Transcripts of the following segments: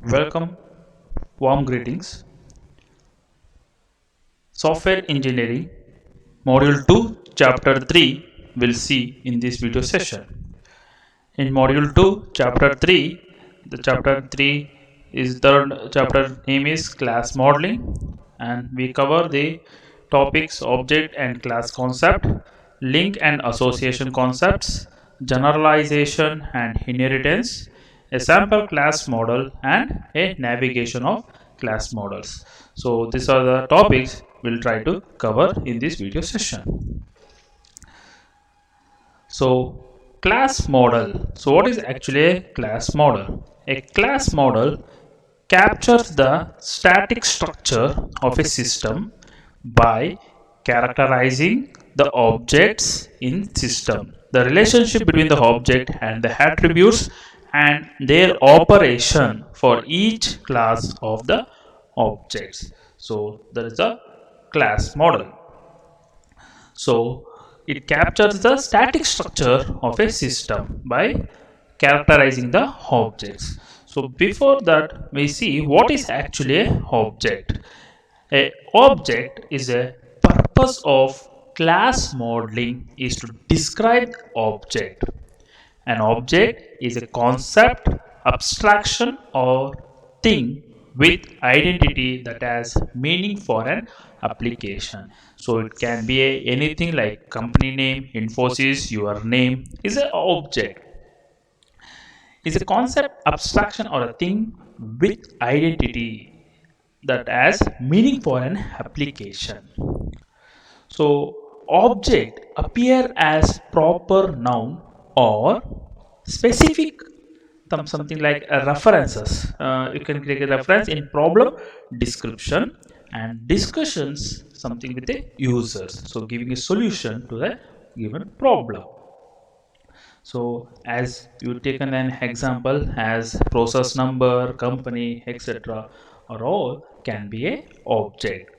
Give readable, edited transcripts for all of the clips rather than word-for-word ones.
Welcome, warm greetings. Software Engineering Module 2, Chapter 3 we'll see in this video session. In Module 2, Chapter 3, the Chapter 3 is the chapter name is Class Modeling, and we cover the topics object and class concept, link and association concepts, generalization and inheritance, a sample class model, and a navigation of class models. So these are the topics we'll try to cover in this video session. So class model. So what is actually a class model? A class model captures the static structure of a system by characterizing the objects in system, the relationship between the object and the attributes and their operation for each class of the objects. So there is a class model. So it captures the static structure of a system by characterizing the objects. So before that, we see what is actually an object. A object is a purpose of class modeling is to describe object. An object is a concept, abstraction, or thing with identity that has meaning for an application. So it can be anything like company name, Infosys, your name is an object. Is a concept, abstraction, or a thing with identity that has meaning for an application. So object appear as proper noun or specific something like references. You can create a reference in problem description and discussions something with the users. So giving a solution to the given problem. So as you taken an example as process number, company, etc. are all can be a object.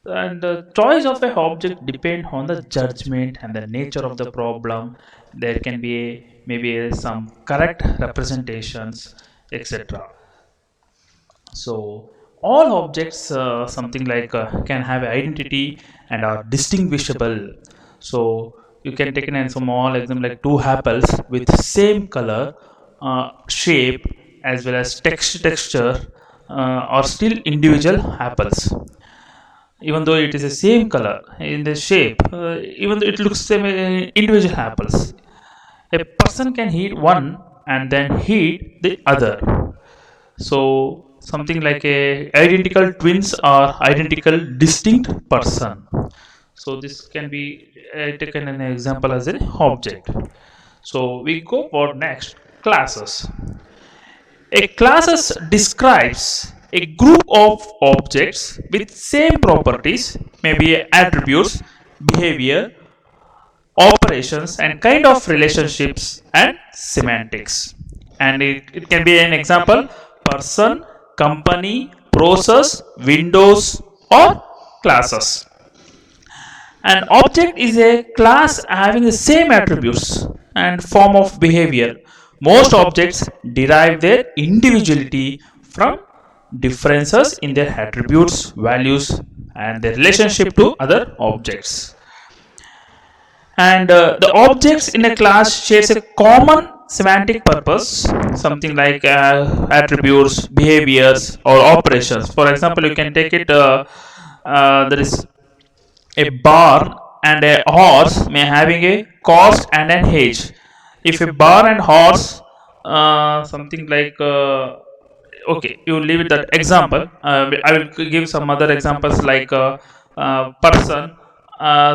And the choice of a object depend on the judgment and the nature of the problem. There can be maybe some correct representations, etc. So all objects something like can have identity and are distinguishable. So you can take an small example like two apples with same color, shape as well as texture are still individual apples, even though it is the same color in the shape, even though it looks same individual apples. A person can eat one and then eat the other. So something like a identical twins or identical distinct person. So this can be taken an example as an object. So we go for next classes. A classes describes a group of objects with same properties, maybe attributes, behavior, operations, and kind of relationships and semantics. And it can be an example person, company, process, windows, or classes. An object is a class having the same attributes and form of behavior. Most objects derive their individuality from differences in their attributes, values, and their relationship to other objects. And the objects in a class shares a common semantic purpose, something like attributes, behaviors, or operations. For example, you can take it. There is a barn and a horse may having a cost and an age. If a barn and horse something like okay, you leave it that example. I will give some other examples like person.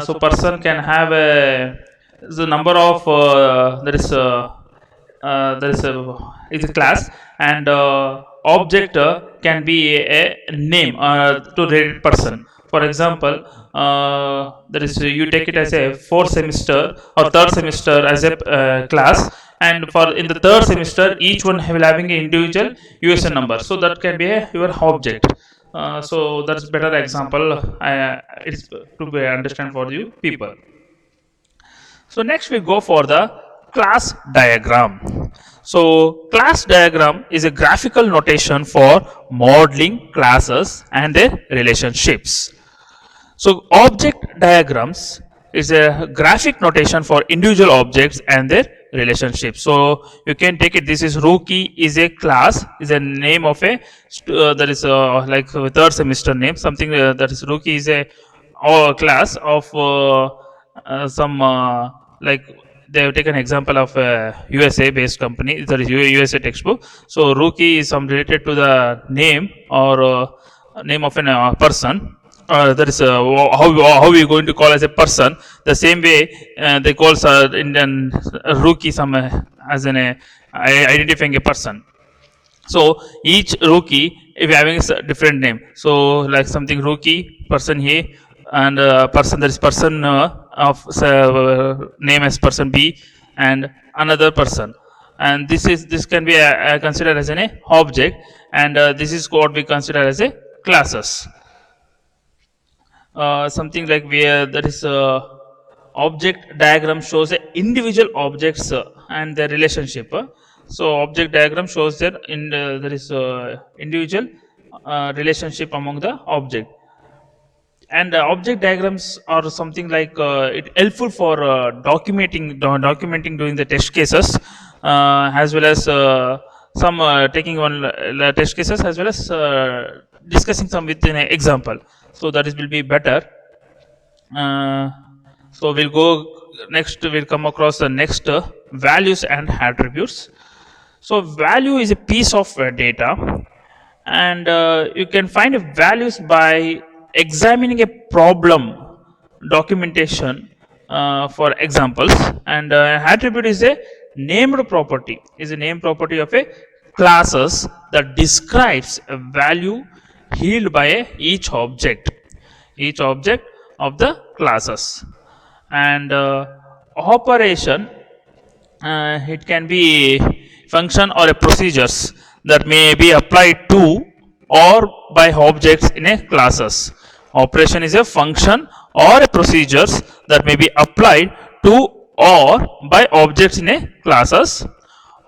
So person can have the number of there is a class, and object can be a name to related person. For example, there is you take it as a fourth semester or third semester as a class. and for in the third semester each one will having an individual USN number, so that can be your object. So that's better example. It's to be understand for you people. So next we go for the class diagram. So class diagram is a graphical notation for modeling classes and their relationships. So object diagrams is a graphic notation for individual objects and their relationships. So you can take it, this is rookie is a class, is a name of a that is like a third semester name, something that is rookie is a class of some like they have taken example of a USA based company, that is USA textbook. So rookie is some related to the name or name of a person. That is how we going to call as a person. The same way they call Indian rookie some as an identifying a person. So each rookie if having a different name. So like something rookie person here, and person, there is person of name as person B, and another person, and this can be considered as an object, and this is what we consider as a classes. Something like where that is object diagram shows the individual objects and their relationship. So object diagram shows that in there is individual relationship among the object, and object diagrams are something like it helpful for documenting during the test cases, as well as some taking one test cases, as well as discussing some within an example. So that is will be better. So we'll go next, we'll come across the next values and attributes. So value is a piece of data, and you can find values by examining a problem documentation for examples, and attribute is a named property, is a name property of a classes that describes a value held by each object of the classes. And operation, it can be function or a procedures that may be applied to or by objects in a classes. Operation is a function or a procedures that may be applied to or by objects in a classes.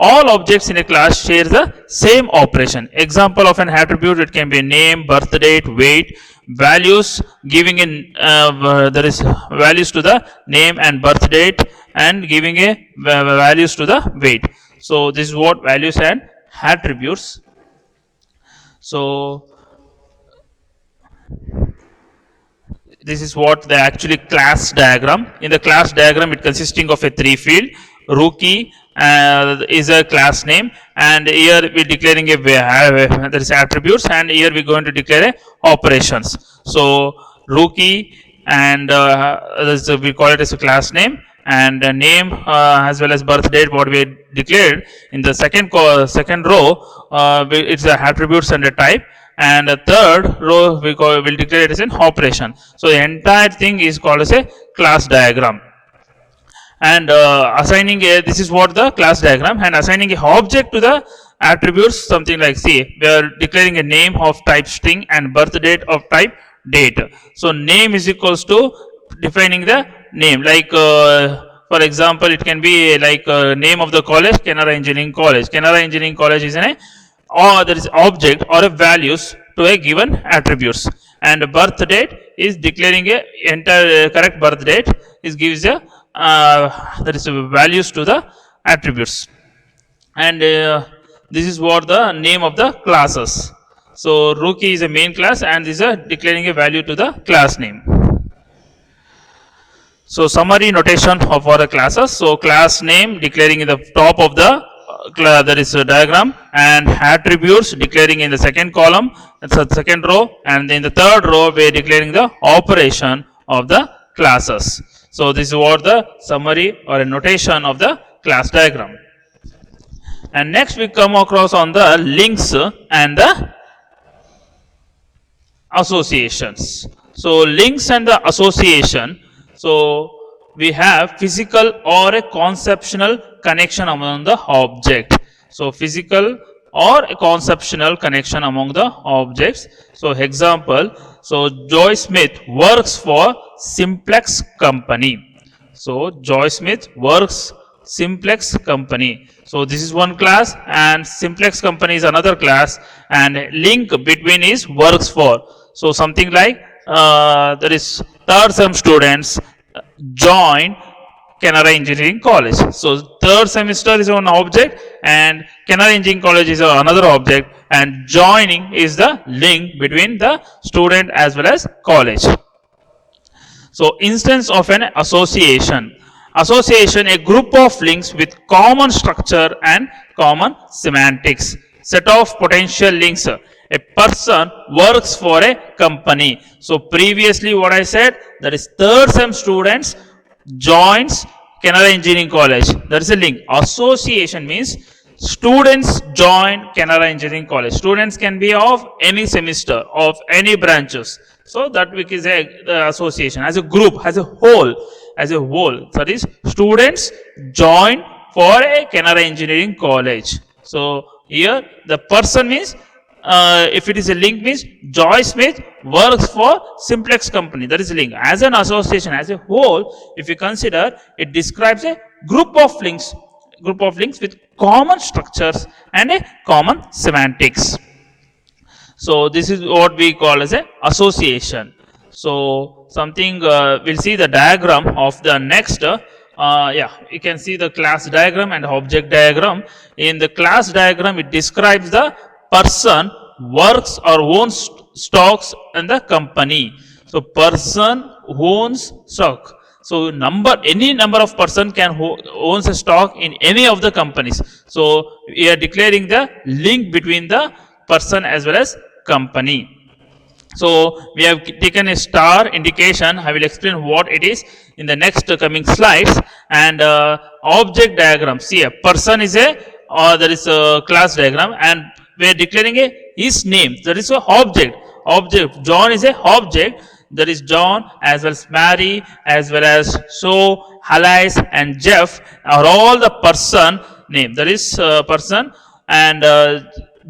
All objects in a class share the same operation. Example of an attribute, it can be name, birth date, weight, values, giving in there is values to the name and birth date, and giving a values to the weight. So this is what values and attributes. So this is what the actually class diagram. In the class diagram, it consisting of a three field. Rookie is a class name, and here we declaring a there is attributes, and here we going to declare a operations. So rookie, and we call it as a class name, and name as well as birth date what we declared in the second row, it's the attributes and a type, and the third row will declare it as an operation. So the entire thing is called as a class diagram. And assigning a, this is what the class diagram, and assigning a object to the attributes, something like see we are declaring a name of type string and birth date of type date. So name is equals to defining the name, like for example it can be like name of the college, Canara Engineering College. Canara Engineering College is an or there is object or a values to a given attributes, and birth date is declaring a entire correct birth date is gives a there is a values to the attributes, and this is what the name of the classes. So rookie is a main class, and this is declaring a value to the class name. So summary notation of our classes. So class name declaring in the top of the there is a diagram, and attributes declaring in the second column, that's the second row, and in the third row we are declaring the operation of the classes. So this is what the summary or a notation of the class diagram. And next we come across on the links and the associations. So links and the association. So we have physical or a conceptual connection among the object. So physical or a conceptual connection among the objects. So example, so Joy Smith works for Simplex company. So Joy Smith works Simplex company. So this is one class and Simplex company is another class, and link between is works for. So something like there is third sem students join Canara Engineering College. So third semester is one object and Canara Engineering College is another object, and joining is the link between the student as well as college. So instance of an association. Association, a group of links with common structure and common semantics. Set of potential links. A person works for a company. So previously what I said, that is third sem students joins Canara Engineering College. There is a link. Association means students join Canara Engineering College. Students can be of any semester, of any branches. So that is a association as a group, as a whole. That is students join for a Canara Engineering College. So here the person means if it is a link means Joy Smith works for Simplex company. That is a link. As an association, as a whole, if you consider, it describes a group of links with common structures and a common semantics. So this is what we call as a association. So something we'll see the diagram of the next. You can see the class diagram and object diagram. In the class diagram, it describes the person works or owns stocks in the company. So person owns stock. So any number of person can owns a stock in any of the companies. So we are declaring the link between the person as well as company. So we have taken a star indication. I will explain what it is in the next coming slides. And object diagram. See, a person is there is a class diagram, and we are declaring his name. That is a object. John is a object. That is John as well as Mary as well as So, Alice and Jeff are all the person name. That is person, and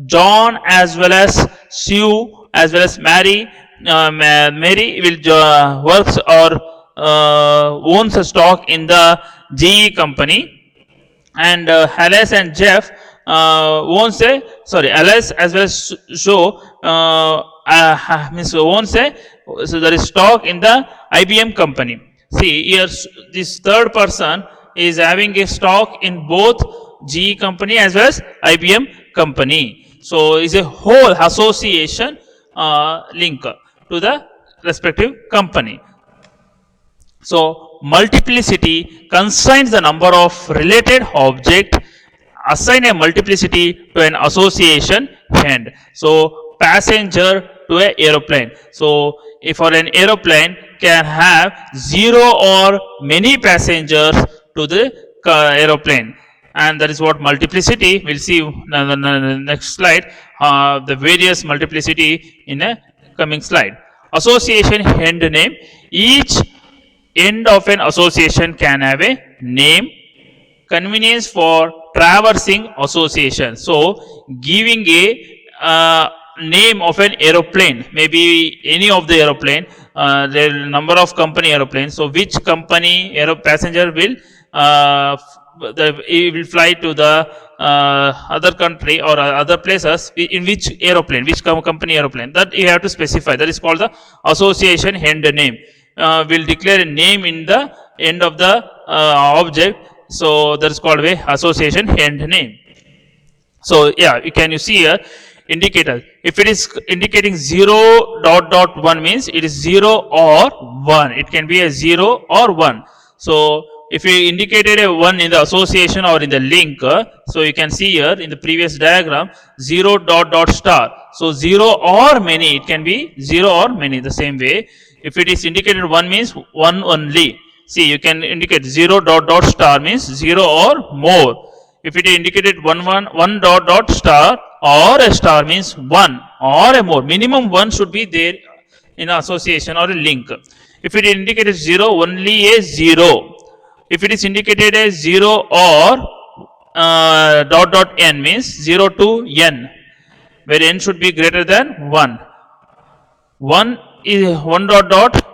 John as well as Sue as well as Mary. Mary will works or owns a stock in the GE company, and Alice and Jeff owns Alice as well as So means owns so there is stock in the IBM company. See here, this third person is having a stock in both GE company as well as IBM company. So is a whole association link to the respective company. So multiplicity constrains the number of related object. Assign a multiplicity to an association end. So passenger to an aeroplane. So if for an aeroplane can have 0 or many passengers to the aeroplane, and that is what multiplicity. We'll see in the next slide the various multiplicity in a coming slide. Association end name. Each end of an association can have a name. Convenience for traversing association. So giving a name of an aeroplane, maybe any of the aeroplane, there are number of company aeroplanes. So which company passenger will he will fly to the other country or other places, in which aeroplane, which company aeroplane, that you have to specify. That is called the association end name. Will declare a name in the end of the object. So that is called a association end name. So yeah, you see here indicator. If it is indicating 0 dot dot 1 means it is 0 or 1. It can be a 0 or 1. So if you indicated a 1 in the association or in the link, so you can see here in the previous diagram 0 dot dot star. So 0 or many, it can be 0 or many the same way. If it is indicated 1 means 1 only. See, you can indicate 0 dot dot star means 0 or more. If it is indicated 1 dot dot star or a star means 1 or a more. Minimum 1 should be there in association or a link. If it indicated 0, only a 0. if it is indicated as 0 or dot dot n means 0 to n, where n should be greater than 1. 1 is 1 dot dot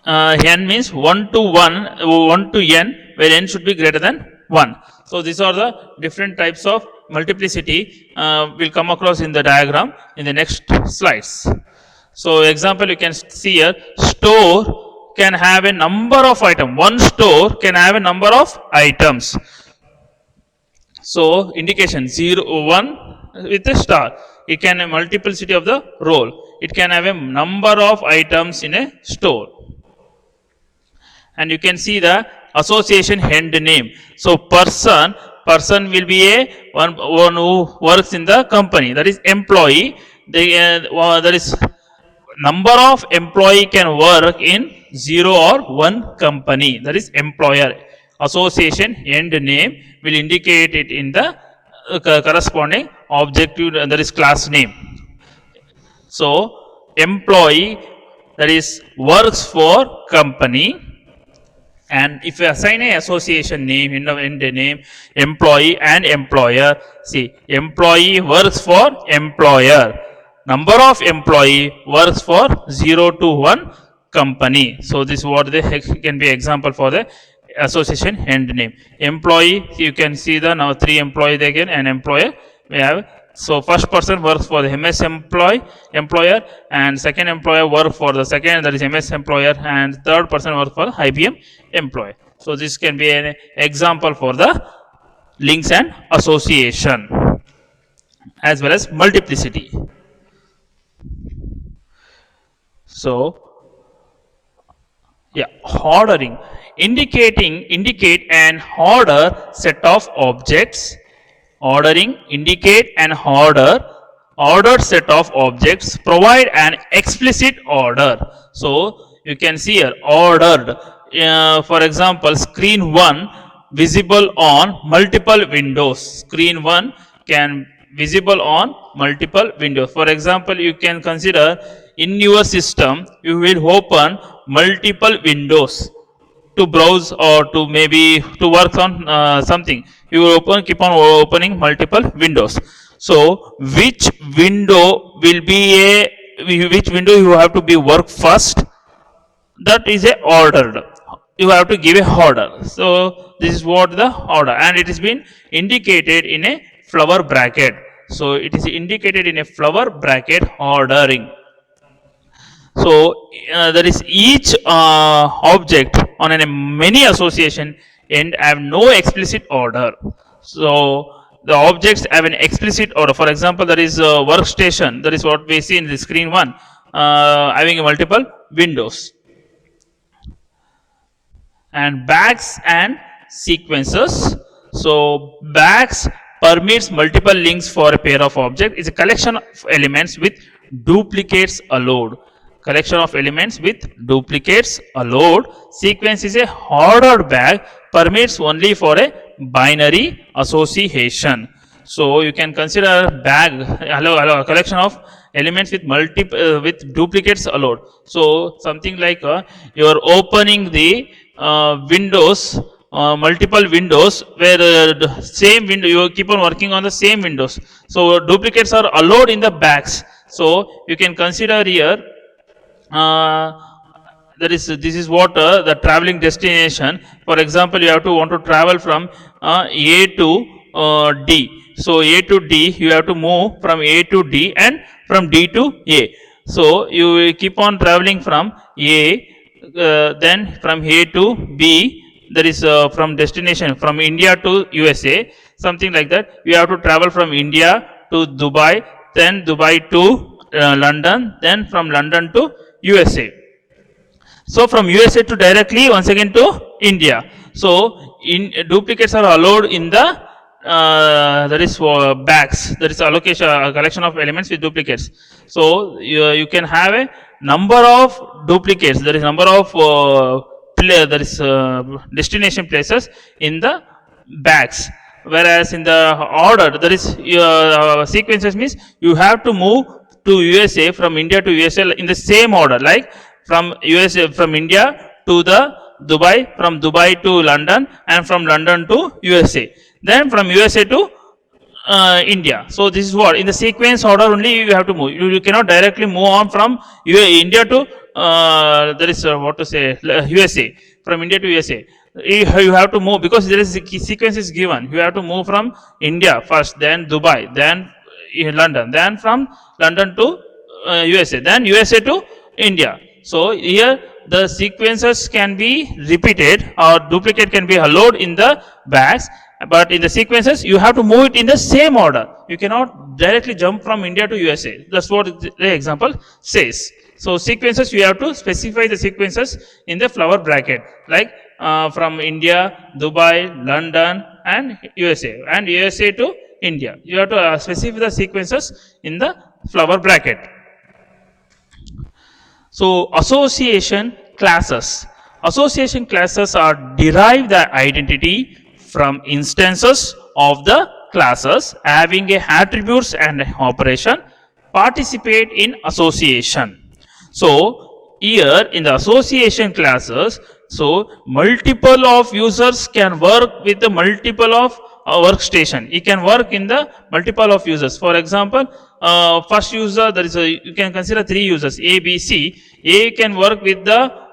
n means 1 to 1 to n, where n should be greater than 1. So these are the different types of multiplicity we'll come across in the diagram in the next slides. So example, you can see here, store can have a number of items. One store can have a number of items. So indication 0 1 with a star, it can have multiplicity of the roll. It can have a number of items in a store. And you can see the association end name. So person will be a one who works in the company, that is employee. That is number of employee can work in 0 or 1 company, that is employer. Association end name will indicate it in the corresponding objective, that is class name. So employee, that is works for company. And if you assign a association name in the name, employee and employer, see, employee works for employer, number of employee works for 0 to 1 company. So this is what can be example for the association end name. Employee, you can see the now 3 employees again, and employer we have. So first person works for the MS employer, and second employer work for the second, that is MS employer, and third person works for IBM employee. So this can be an example for the links and association as well as multiplicity. So yeah, ordering, indicate an order set of objects. Ordering, indicate an ordered set of objects, provide an explicit order. So you can see here ordered, for example, screen 1 visible on multiple windows. Screen 1 can visible on multiple windows. For example, you can consider in your system you will open multiple windows to browse or to maybe to work on something. You will keep on opening multiple windows. So which window will be which window you have to be work first, that is a ordered. You have to give a order. So this is what the order, and it is been indicated in a flower bracket. So it is indicated in a flower bracket ordering. So there is each object on a many association and have no explicit order. So the objects have an explicit order. For example, there is a workstation. That is what we see in the screen 1, having multiple windows. And bags and sequences. So bags permits multiple links for a pair of objects. Is a collection of elements with duplicates allowed. Collection of elements with duplicates allowed. Sequence is a ordered bag, permits only for a binary association. So you can consider bag allow a collection of elements with with duplicates allowed. So something like you are opening the windows, multiple windows, where the same window you keep on working on the same windows. So duplicates are allowed in the bags. So you can consider here. This is what the traveling destination. For example, you have to want to travel from A to D. So A to D, you have to move from A to D and from D to A. So you keep on traveling from A, then from A to B. There is from destination from India to USA, something like that. You have to travel from India to Dubai, then Dubai to London, then from London to USA. So from USA to directly once again to India. So duplicates are allowed in the that is bags. There is allocation collection of elements with duplicates. So you can have a number of duplicates. There is number of there is destination places in the bags. Whereas in the order, there is sequences means you have to move to USA from India to USA in the same order, like from USA from India to the Dubai, from Dubai to London, and from London to USA. Then from USA to India. So this is what in the sequence order only you have to move. You cannot directly move on from India to there is what to say USA, from India to USA. You have to move because there is sequence is given. You have to move from India first, then Dubai, then London, then from London to USA, then USA to India. So here the sequences can be repeated or duplicate can be allowed in the bags, but in the sequences you have to move it in the same order. You cannot directly jump from India to USA. That's what the example says. So sequences you have to specify the sequences in the flower bracket, like from India, Dubai, London, and USA to India. You have to specify the sequences in the flower bracket. So association classes. Association classes are derive the identity from instances of the classes having a attributes and operation participate in association. So here in the association classes, so multiple of users can work with the multiple of workstation. You can work in the multiple of users. For example, first user, there is you can consider 3 users A, B, C. A can work with the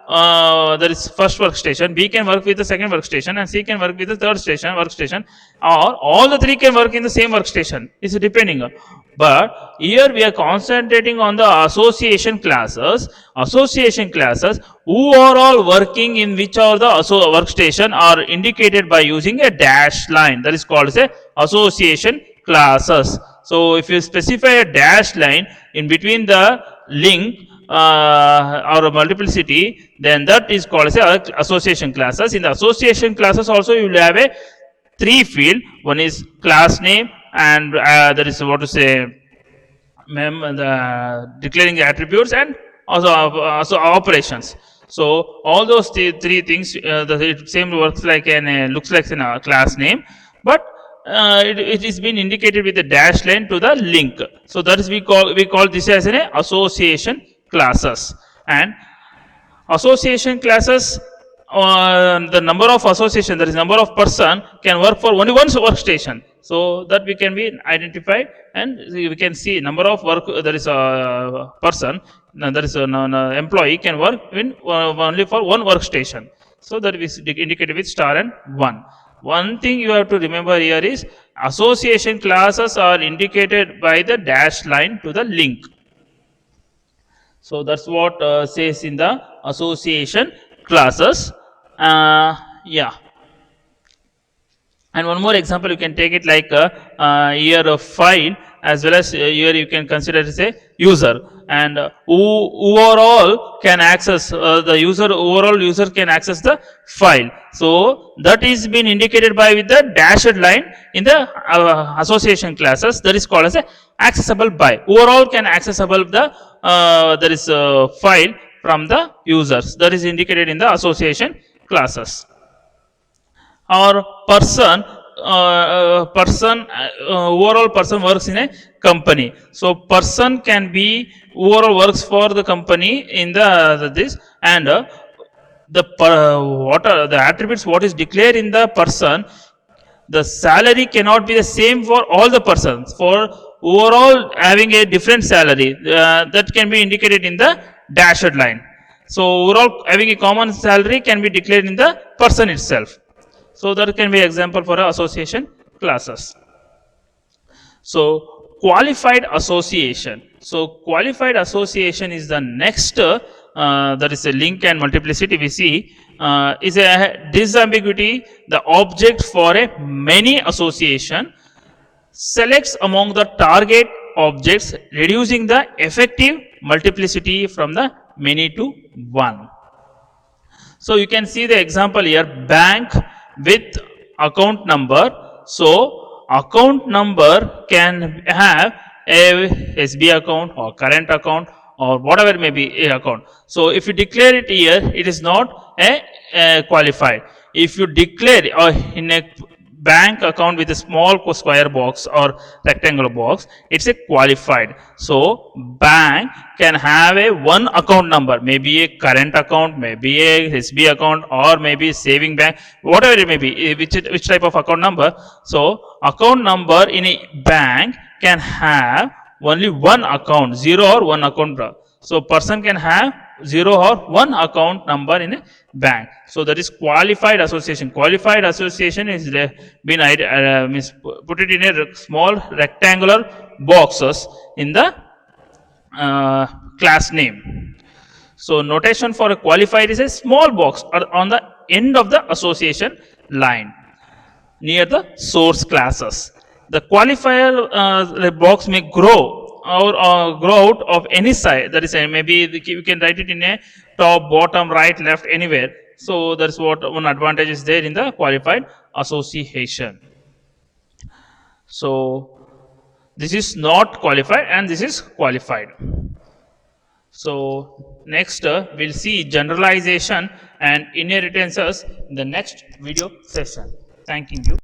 there is first workstation, B can work with the second workstation, and C can work with the third workstation, or all the 3 can work in the same workstation. It's depending. But here we are concentrating on the association classes. Association classes who are all working in which are the workstation are indicated by using a dash line. That is called as a association classes. So if you specify a dash line in between the link or a multiplicity, then that is called as a association classes. In the association classes also you will have a 3 field. One is class name, and there is what to say declaring the attributes, and also operations. So all those 3 things, the same works like looks like in a class name, but it is been indicated with the dash line to the link. So that is we call this as an association classes. And association classes, the number of association, that is number of person can work for only one workstation. So that we can be identified, and we can see number of work, there is a person, there is an employee can work in only for one workstation. So that is indicated with star and 1. One thing you have to remember here is association classes are indicated by the dash line to the link. So that's what says in the association classes. Yeah. And one more example, you can take it like here a file, as well as here you can consider it as a user, and overall can access the user, overall user can access the file. So that is been indicated by with the dashed line in the association classes. That is called as a accessible by. Overall can accessible the there is a file from the users. That is indicated in the association classes. Or person, overall person works in a company. So person can be overall works for the company in the this, and the attributes what is declared in the person, the salary cannot be the same for all the persons. For overall having a different salary, that can be indicated in the dashed line. So overall having a common salary can be declared in the person itself. So that can be example for association classes. So qualified association. So qualified association is the next, that is a link and multiplicity we see, is a disambiguity, the object for a many association selects among the target objects, reducing the effective multiplicity from the many to 1. So you can see the example here, bank with account number. So account number can have a SB account or current account or whatever it may be a account. So if you declare it here, it is not a qualified. If you declare in a bank account with a small square box or rectangular box, it's a qualified. So bank can have a one account number, maybe a current account, maybe a SB account, or maybe saving bank, whatever it may be, which type of account number. So account number in a bank can have only one account, zero or one account. So person can have zero or one account number in a bank. So that is qualified association. Qualified association is been put it in a small rectangular boxes in the class name. So notation for a qualified is a small box on the end of the association line near the source classes. The qualifier box may grow or grow out of any side. That is, maybe you can write it in a top, bottom, right, left, anywhere. So that's what one advantage is there in the qualified association. So this is not qualified and this is qualified. So next we'll see generalization and inheritances in the next video session. Thanking you.